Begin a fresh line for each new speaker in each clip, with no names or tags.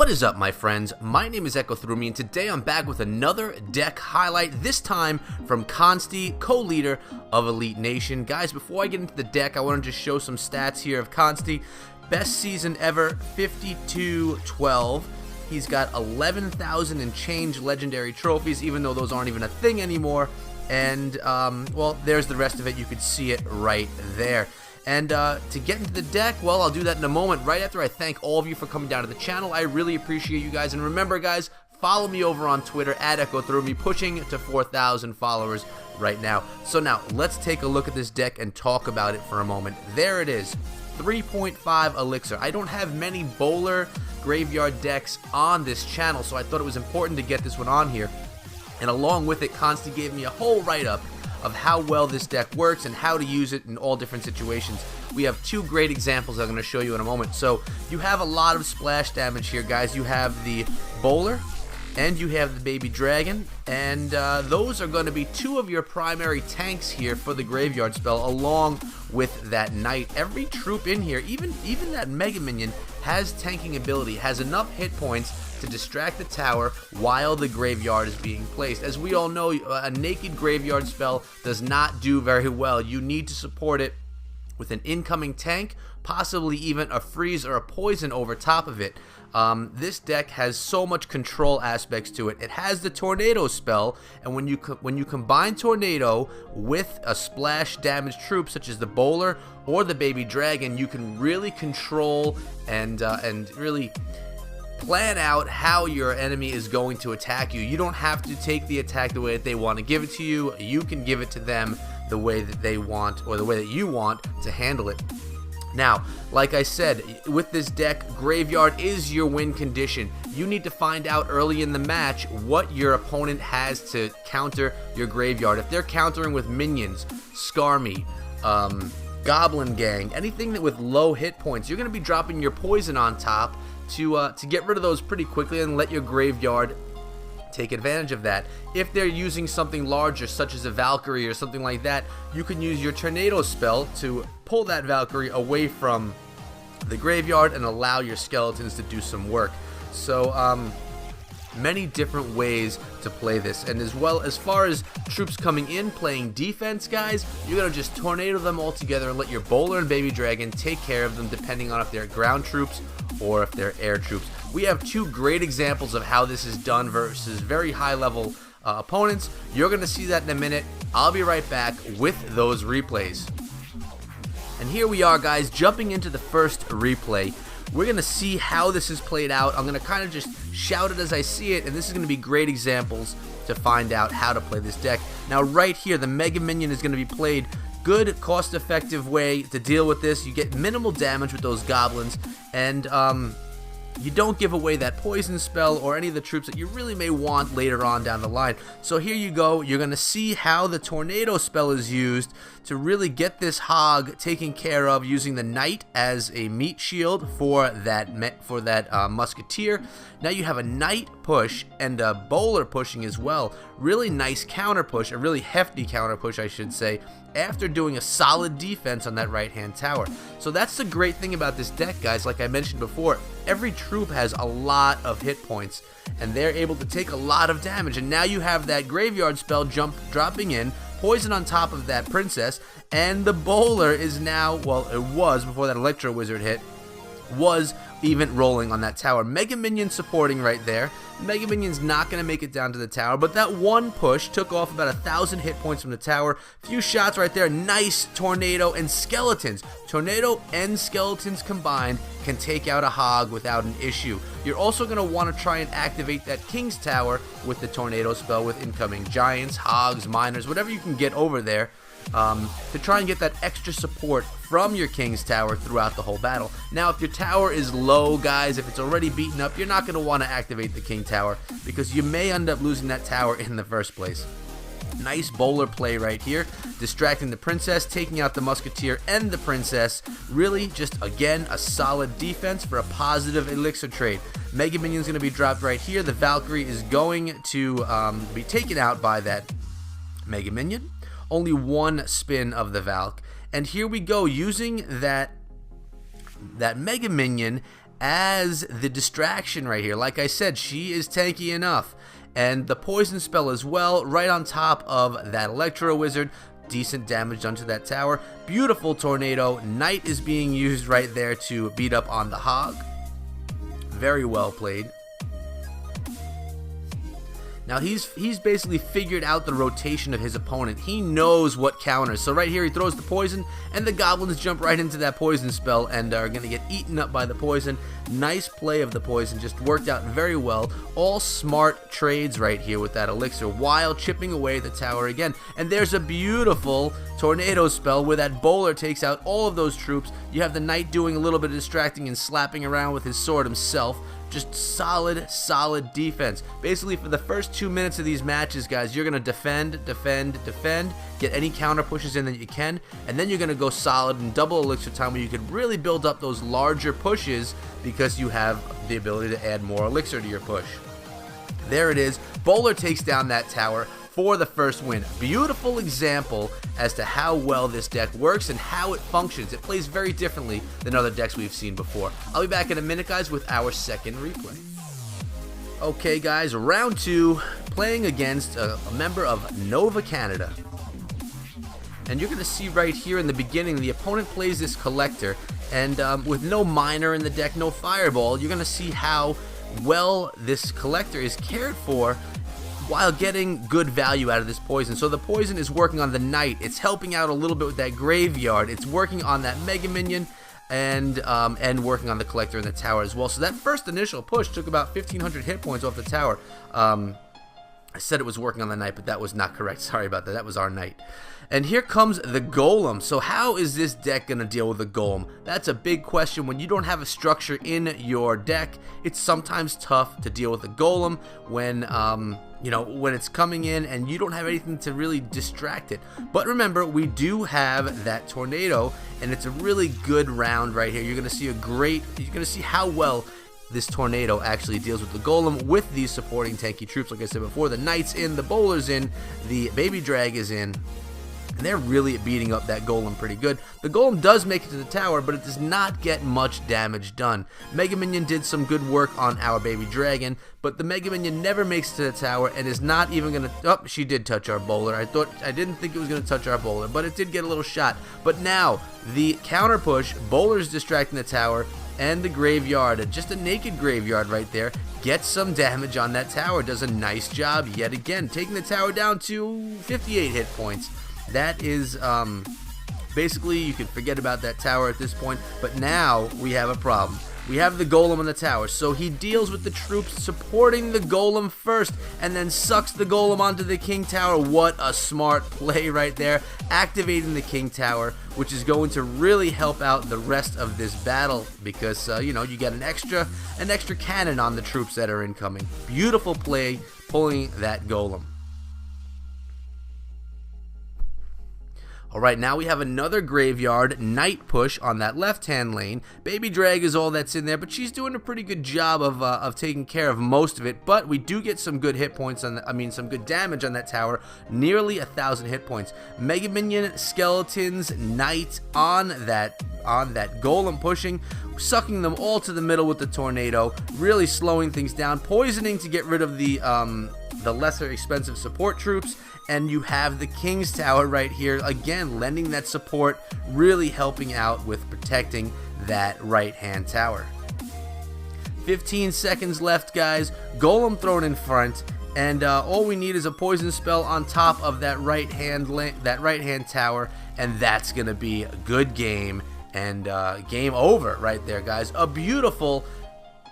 What is up, my friends? My name is Echo Through Me, and today I'm back with another deck highlight, this time from Konstii, co-leader of Elite Nation. Guys, before I get into the deck, I want to just show some stats here of Konstii. Best season ever, 52-12. He's got 11,000 and change legendary trophies, even though those aren't even a thing anymore. And, well, there's the rest of it. You could see it right there. And to get into the deck, well, I'll do that in a moment, right after I thank all of you for coming down to the channel. I really appreciate you guys. And remember, guys, follow me over on Twitter, @EchoThroughMe, pushing to 4,000 followers right now. So now, let's take a look at this deck and talk about it for a moment. There it is, 3.5 Elixir. I don't have many Bowler graveyard decks on this channel, so I thought it was important to get this one on here. And along with it, Konstii gave me a whole write-up of how well this deck works and how to use it in all different situations. We have two great examples I'm going to show you in a moment. So you have a lot of splash damage here, guys. You have the Bowler and you have the Baby Dragon, and those are going to be two of your primary tanks here for the graveyard spell, along with that Knight. Every troop in here, even that Mega Minion, has tanking ability, has enough hit points to distract the tower while the graveyard is being placed. As we all know, a naked graveyard spell does not do very well. You need to support it with an incoming tank, possibly even a freeze or a poison over top of it. This deck has so much control aspects to it. It has the Tornado spell, and when you combine Tornado with a splash damage troop such as the Bowler or the Baby Dragon, you can really control and really plan out how your enemy is going to attack you. You don't have to take the attack the way that they want to give it to you. You can give it to them the way that they want, or the way that you want to handle it. Now, like I said, with this deck, graveyard is your win condition. You need to find out early in the match what your opponent has to counter your graveyard. If they're countering with minions, Skarmy, Goblin Gang, anything that with low hit points, you're going to be dropping your poison on top to get rid of those pretty quickly and let your graveyard take advantage of that. If they're using something larger, such as a Valkyrie or something like that, you can use your Tornado spell to pull that Valkyrie away from the graveyard and allow your skeletons to do some work. So, many different ways to play this. And as far as troops coming in playing defense, guys, you're going to just tornado them all together and let your Bowler and Baby Dragon take care of them, depending on if they're ground troops or if they're air troops. We have two great examples of how this is done versus very high level opponents. You're going to see that in a minute. I'll be right back with those replays. And here we are, guys, jumping into the first replay. We're going to see how this is played out. I'm going to kind of just shout it as I see it, and this is going to be great examples to find out how to play this deck. Now, right here, the Mega Minion is going to be played. Good, cost-effective way to deal with this. You get minimal damage with those goblins, and you don't give away that poison spell or any of the troops that you really may want later on down the line. So here you go. You're going to see how the Tornado spell is used to really get this hog taken care of, using the Knight as a meat shield for that Musketeer. Now you have a Knight push and a Bowler pushing as well. Really nice counter push, a really hefty counter push, I should say, after doing a solid defense on that right-hand tower. So that's the great thing about this deck, guys. Like I mentioned before, every troop has a lot of hit points, and they're able to take a lot of damage. And now you have that graveyard spell dropping in, poison on top of that princess, and the Bowler is now, well, it was before that Electro Wizard hit, was even rolling on that tower. Mega Minion supporting right there. Mega Minion's not going to make it down to the tower, but that one push took off about 1,000 hit points from the tower. Few shots right there. Nice Tornado and Skeletons. Tornado and Skeletons combined can take out a hog without an issue. You're also going to want to try and activate that King's Tower with the Tornado spell with incoming Giants, Hogs, Miners, whatever you can get over there, to try and get that extra support from your King's Tower throughout the whole battle. Now, if your tower is low, guys, if it's already beaten up, you're not going to want to activate the King Tower, because you may end up losing that tower in the first place. Nice Bowler play right here, distracting the princess, taking out the Musketeer and the princess. Really just, again, a solid defense for a positive elixir trade. Mega Minion's going to be dropped right here. The Valkyrie is going to be taken out by that Mega Minion. Only one spin of the Valk. And here we go, using that Mega Minion as the distraction right here. Like I said, she is tanky enough. And the poison spell as well, right on top of that Electro Wizard. Decent damage done to that tower. Beautiful tornado. Knight is being used right there to beat up on the Hog. Very well played. Now he's basically figured out the rotation of his opponent. He knows what counters. So right here he throws the poison, and the goblins jump right into that poison spell and are going to get eaten up by the poison. Nice play of the poison, just worked out very well. All smart trades right here with that elixir while chipping away the tower again. And there's a beautiful tornado spell where that bowler takes out all of those troops. You have the knight doing a little bit of distracting and slapping around with his sword himself. Just solid defense. Basically, for the first 2 minutes of these matches, guys, you're going to defend, get any counter pushes in that you can, and then you're going to go solid and double elixir time where you can really build up those larger pushes because you have the ability to add more elixir to your push. There it is. Bowler takes down that tower for the first win. Beautiful example as to how well this deck works and how it functions. It plays very differently than other decks we've seen before. I'll be back in a minute, guys, with our second replay. Okay, guys, round 2, playing against a member of Nova Canada. And you're going to see right here in the beginning, the opponent plays this collector, and with no miner in the deck, no fireball, you're going to see how well this collector is cared for while getting good value out of this poison. So the poison is working on the knight, it's helping out a little bit with that graveyard, it's working on that mega minion, and working on the collector in the tower as well. So that first initial push took about 1,500 hit points off the tower. I said it was working on the knight, but that was not correct. Sorry about that. That was our knight. And here comes the golem. So how is this deck going to deal with the golem? That's a big question. When you don't have a structure in your deck, it's sometimes tough to deal with the golem when when it's coming in and you don't have anything to really distract it. But remember, we do have that tornado, and it's a really good round right here. You're going to see how well this tornado actually deals with the golem with these supporting tanky troops. Like I said before, the knight's in, the bowler's in, the baby drag is in, and they're really beating up that golem pretty good. The golem does make it to the tower, but it does not get much damage done. Mega Minion did some good work on our baby dragon, but the Mega Minion never makes it to the tower and is not even going to... Oh, she did touch our bowler. I didn't think it was going to touch our bowler, but it did get a little shot. But now, the counter push, bowler's distracting the tower, and the graveyard, just a naked graveyard right there, gets some damage on that tower. Does a nice job yet again, taking the tower down to 58 hit points. That is basically, you can forget about that tower at this point, but now we have a problem. We have the golem on the tower, so he deals with the troops supporting the golem first and then sucks the golem onto the king tower. What a smart play right there, activating the king tower, which is going to really help out the rest of this battle because you get an extra cannon on the troops that are incoming. Beautiful play pulling that golem. Alright, now we have another graveyard knight push on that left-hand lane. Baby Drag is all that's in there, but she's doing a pretty good job of taking care of most of it. But we do get some good hit points some good damage on that tower. Nearly 1,000 hit points. Mega Minion, Skeletons, Knight on that golem pushing, sucking them all to the middle with the tornado, really slowing things down, poisoning to get rid of the lesser expensive support troops. And you have the King's Tower right here, again, lending that support, really helping out with protecting that right-hand tower. 15 seconds left, guys. Golem thrown in front, and all we need is a poison spell on top of that right-hand tower, and that's going to be a good game, and game over right there, guys.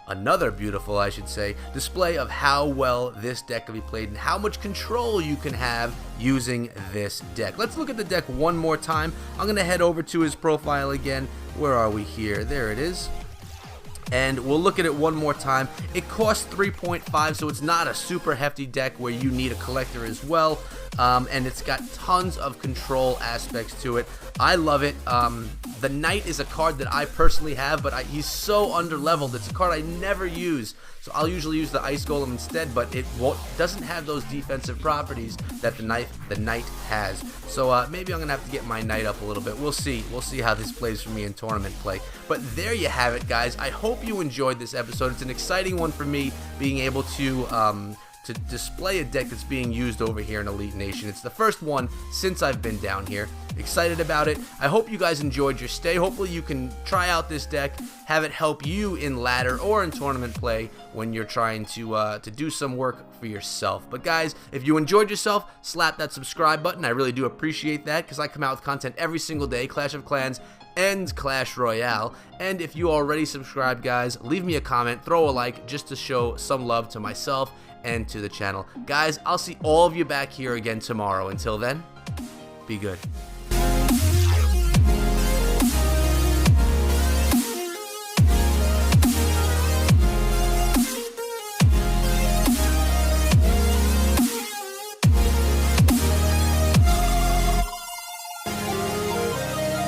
Another beautiful, I should say, display of how well this deck can be played and how much control you can have using this deck. Let's look at the deck one more time. I'm going to head over to his profile again. Where are we here? There it is. And we'll look at it one more time. It costs 3.5, so it's not a super hefty deck where you need a collector as well. And it's got tons of control aspects to it. I love it. The Knight is a card that I personally have, but he's so underleveled. It's a card I never use. So I'll usually use the Ice Golem instead, but it doesn't have those defensive properties that the Knight has. So maybe I'm going to have to get my Knight up a little bit. We'll see how this plays for me in tournament play. But there you have it, guys. I hope you enjoyed this episode. It's an exciting one for me, being able to display a deck that's being used over here in Elite Nation. It's the first one since I've been down here. Excited about it. I hope you guys enjoyed your stay. Hopefully you can try out this deck, have it help you in ladder or in tournament play when you're trying to do some work for yourself. But guys, if you enjoyed yourself, slap that subscribe button. I really do appreciate that, because I come out with content every single day, Clash of Clans and Clash Royale. And if you already subscribed, guys, leave me a comment, throw a like, just to show some love to myself and to the channel. Guys, I'll see all of you back here again tomorrow. Until then, be good.